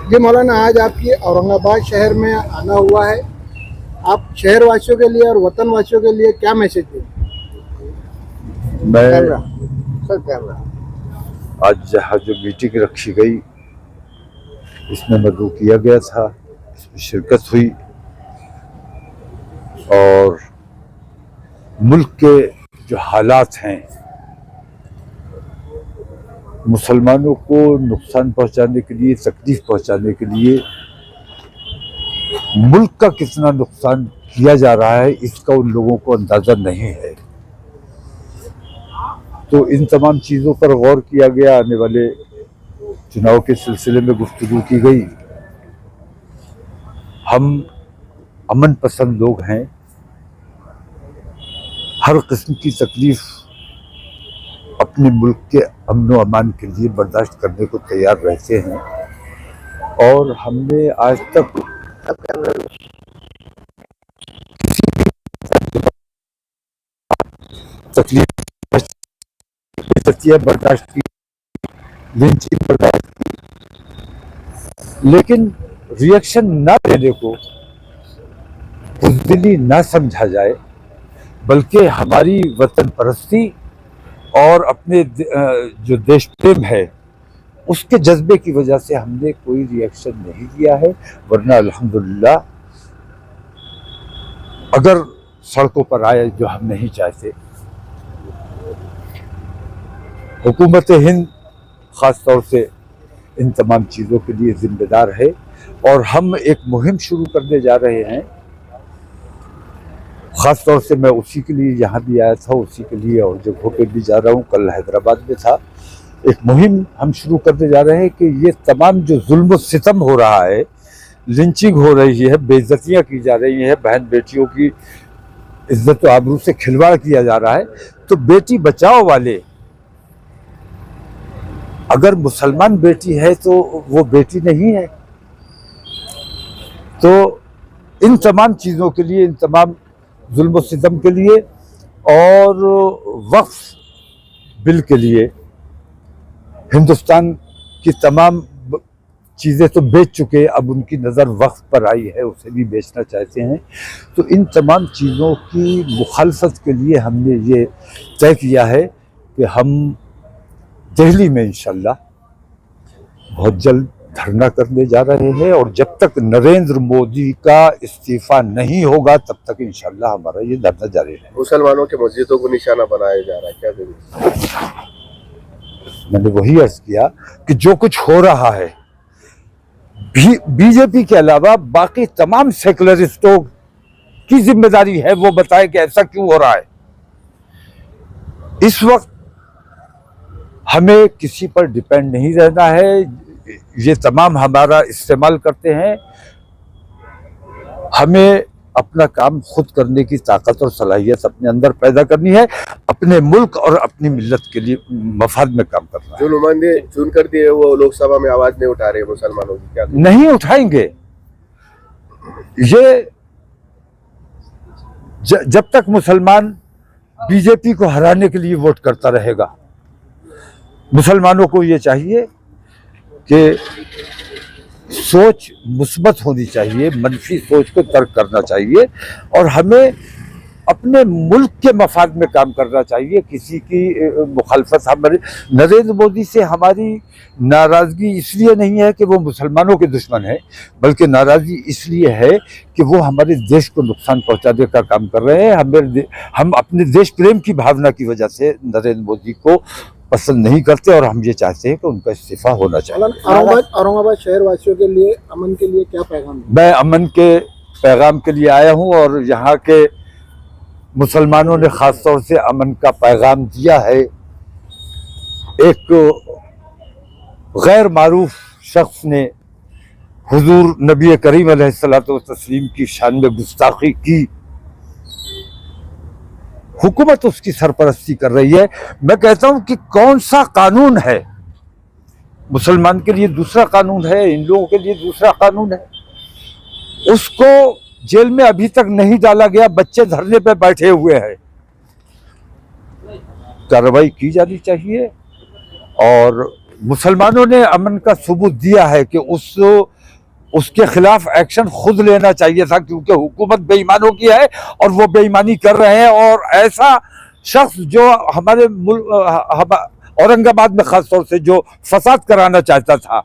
जी मौलाना, आज आपकी औरंगाबाद शहर में आना हुआ है। आप शहरवासियों के लिए और वतन वासियों के लिए क्या मैसेज दें? मैं कैमरा आज जहाँ जो मीटिंग रखी गई इसमें मदऊ किया गया था, इसमें शिरकत हुई और मुल्क के जो हालात हैं, मुसलमानों को नुकसान पहुंचाने के लिए, तकलीफ पहुंचाने के लिए मुल्क का कितना नुकसान किया जा रहा है इसका उन लोगों को अंदाजा नहीं है। तो इन तमाम चीज़ों पर गौर किया गया। आने वाले चुनाव के सिलसिले में गुफ्तगू की गई। हम अमन पसंद लोग हैं, हर किस्म की तकलीफ अपने मुल्क के अमन व अमान के लिए बर्दाश्त करने को तैयार रहते हैं और हमने आज तक तकलीफ बर्दाश्त की, लिंचिंग बर्दाश्त की, लेकिन रिएक्शन ना देने को बुज़दिली ना समझा जाए, बल्कि हमारी वतन परस्ती और अपने जो देश प्रेम है उसके जज्बे की वजह से हमने कोई रिएक्शन नहीं दिया है। वरना अल्हम्दुलिल्लाह अगर सड़कों पर आए जो हम नहीं चाहते, हुकूमत हिंद ख़ास तौर से इन तमाम चीज़ों के लिए जिम्मेदार है और हम एक मुहिम शुरू करने जा रहे हैं। ख़ास तौर से मैं उसी के लिए यहाँ भी आया था, उसी के लिए और जगहों पे भी जा रहा हूँ। कल हैदराबाद में था। एक मुहिम हम शुरू करने जा रहे हैं कि ये तमाम जो जुल्म सितम हो रहा है, लिंचिंग हो रही है, बेइज्जतियाँ की जा रही हैं, बहन बेटियों की इज्जत व आबरू से खिलवाड़ किया जा रहा है, तो बेटी बचाओ वाले अगर मुसलमान बेटी है तो वो बेटी नहीं है। तो इन तमाम चीज़ों के लिए, इन तमाम जुल्म सितम के लिए और वक्फ बिल के लिए, हिंदुस्तान की तमाम चीज़ें तो बेच चुके, अब उनकी नज़र वक्फ पर आई है, उसे भी बेचना चाहते हैं। तो इन तमाम चीज़ों की मुखालफत के लिए हमने ये तय किया है कि हम दिल्ली में इंशाल्लाह बहुत जल्द धरना करने जा रहे हैं और जब तक नरेंद्र मोदी का इस्तीफा नहीं होगा तब तक इंशाल्लाह हमारा ये धरना जारी रहेगा। मुसलमानों के मस्जिदों को निशाना बनाया जा रहा है, क्या करें? मैंने वही अर्ज किया कि जो कुछ हो रहा है बीजेपी के अलावा बाकी तमाम सेकुलरिस्टों की जिम्मेदारी है, वो बताए कि ऐसा क्यों हो रहा है। इस वक्त हमें किसी पर डिपेंड नहीं रहना है। ये तमाम हमारा इस्तेमाल करते हैं। हमें अपना काम खुद करने की ताकत और सलाहियत अपने अंदर पैदा करनी है, अपने मुल्क और अपनी मिल्लत के लिए मफाद में काम करना है। जो नुमाइंदे चुन कर दिए वो लोकसभा में आवाज नहीं उठा रहे मुसलमानों की, क्या करें? नहीं उठाएंगे। ये जब तक मुसलमान बीजेपी को हराने के लिए वोट करता रहेगा, मुसलमानों को ये चाहिए कि सोच मुस्बत होनी चाहिए, मनफी सोच को तर्क करना चाहिए और हमें अपने मुल्क के मफाद में काम करना चाहिए। किसी की मुखालफत, हमारे नरेंद्र मोदी से हमारी नाराज़गी इसलिए नहीं है कि वो मुसलमानों के दुश्मन है, बल्कि नाराज़गी इसलिए है कि वो हमारे देश को नुकसान पहुंचाने का काम कर रहे हैं। हम अपने देश प्रेम की भावना की वजह से नरेंद्र मोदी को पसंद नहीं करते और हम ये चाहते हैं कि उनका इस्तीफा होना चाहिए। औरंगाबाद शहर वासियों के लिए, अमन के लिए क्या पैगाम है? मैं अमन के पैगाम के लिए आया हूँ और यहाँ के मुसलमानों ने ख़ास तौर से अमन का पैगाम दिया है। एक गैर मारूफ शख्स ने हुजूर नबी करीम अलैहिस्सलातु वस्सलाम की शान में गुस्ताखी की, हुकूमत उसकी सरपरस्ती कर रही है। मैं कहता हूं कि कौन सा कानून है? मुसलमान के लिए दूसरा कानून है, इन लोगों के लिए दूसरा कानून है। उसको जेल में अभी तक नहीं डाला गया, बच्चे धरने पे बैठे हुए हैं। कार्रवाई की जानी चाहिए और मुसलमानों ने अमन का सबूत दिया है कि उस उसके खिलाफ एक्शन खुद लेना चाहिए था, क्योंकि हुकूमत बेईमानों की है और वो बेईमानी कर रहे हैं। और ऐसा शख्स जो हमारे औरंगाबाद में खासतौर से जो फसाद कराना चाहता था,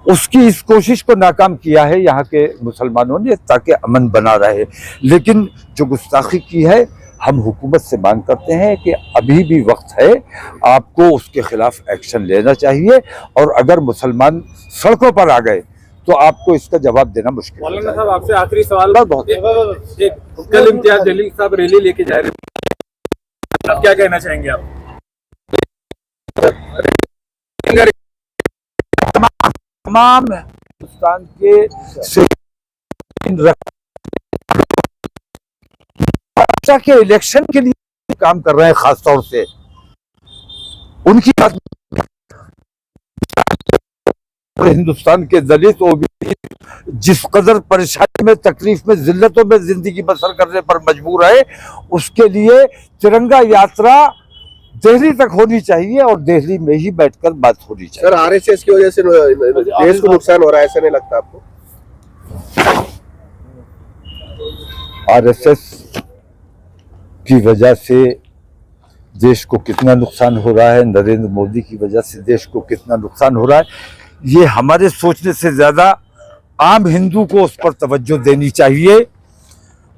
उसकी इस कोशिश को नाकाम किया है यहाँ के मुसलमानों ने, ताकि अमन बना रहे। लेकिन जो गुस्ताखी की है, हम हुकूमत से मांग करते हैं कि अभी भी वक्त है, आपको उसके खिलाफ एक्शन लेना चाहिए। और अगर मुसलमान सड़कों पर आ गए तो आपको इसका जवाब देना मुश्किल है। मौलाना साहब, आपसे आखिरी सवाल। बहुत कल इम्तियाज जलील साहब रैली लेके जा रहे हैं, आप क्या कहना चाहेंगे? आप तमाम हिंदुस्तान के के इलेक्शन के लिए काम कर रहे हैं, खासतौर से उनकी बात, हिंदुस्तान के दलित ओबीसी जिस कदर परेशानी में, तकलीफ में, जिल्लतों में जिंदगी बसर करने पर मजबूर है, उसके लिए तिरंगा यात्रा दिल्ली तक होनी चाहिए और दिल्ली में ही बैठकर बात होनी चाहिए। सर, आरएसएस की वजह से देश को नुकसान हो रहा है, ऐसा नहीं लगता आपको? आरएसएस की वजह से देश को कितना नुकसान हो रहा है, नरेंद्र मोदी की वजह से देश को कितना नुकसान हो रहा है, ये हमारे सोचने से ज्यादा आम हिंदू को उस पर तवज्जो देनी चाहिए।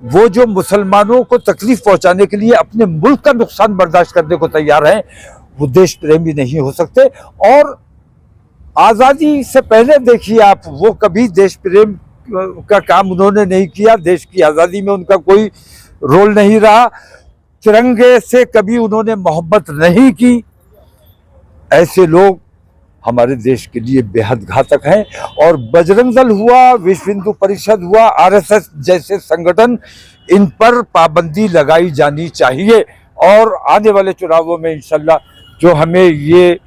वो जो मुसलमानों को तकलीफ पहुंचाने के लिए अपने मुल्क का नुकसान बर्दाश्त करने को तैयार हैं, वो देश प्रेमी नहीं हो सकते। और आज़ादी से पहले देखिए आप, वो कभी देश प्रेम का काम उन्होंने नहीं किया, देश की आज़ादी में उनका कोई रोल नहीं रहा, तिरंगे से कभी उन्होंने मोहब्बत नहीं की। ऐसे लोग हमारे देश के लिए बेहद घातक हैं। और बजरंग दल हुआ, विश्व हिंदू परिषद हुआ, आरएसएस जैसे संगठन, इन पर पाबंदी लगाई जानी चाहिए। और आने वाले चुनावों में इंशाल्लाह जो हमें ये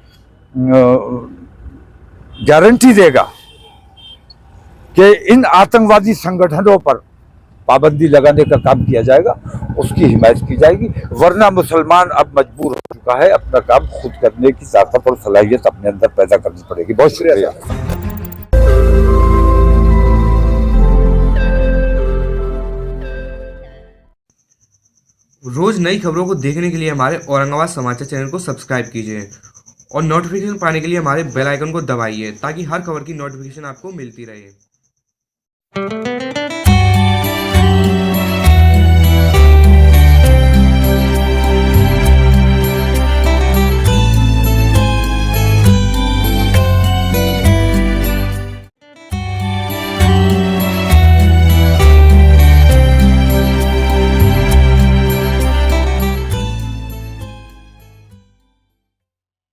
गारंटी देगा कि इन आतंकवादी संगठनों पर पाबंदी लगाने का काम किया जाएगा, उसकी हिमायत की जाएगी। वरना मुसलमान अब मजबूर हो चुका है, अपना काम खुद करने की ताकत और सलाहियत अपने अंदर पैदा करनी पड़ेगी। बहुत शुक्रिया। रोज नई खबरों को देखने के लिए हमारे औरंगाबाद समाचार चैनल को सब्सक्राइब कीजिए और नोटिफिकेशन पाने के लिए हमारे बेल आइकन को दबाइए, ताकि हर खबर की नोटिफिकेशन आपको मिलती रहे।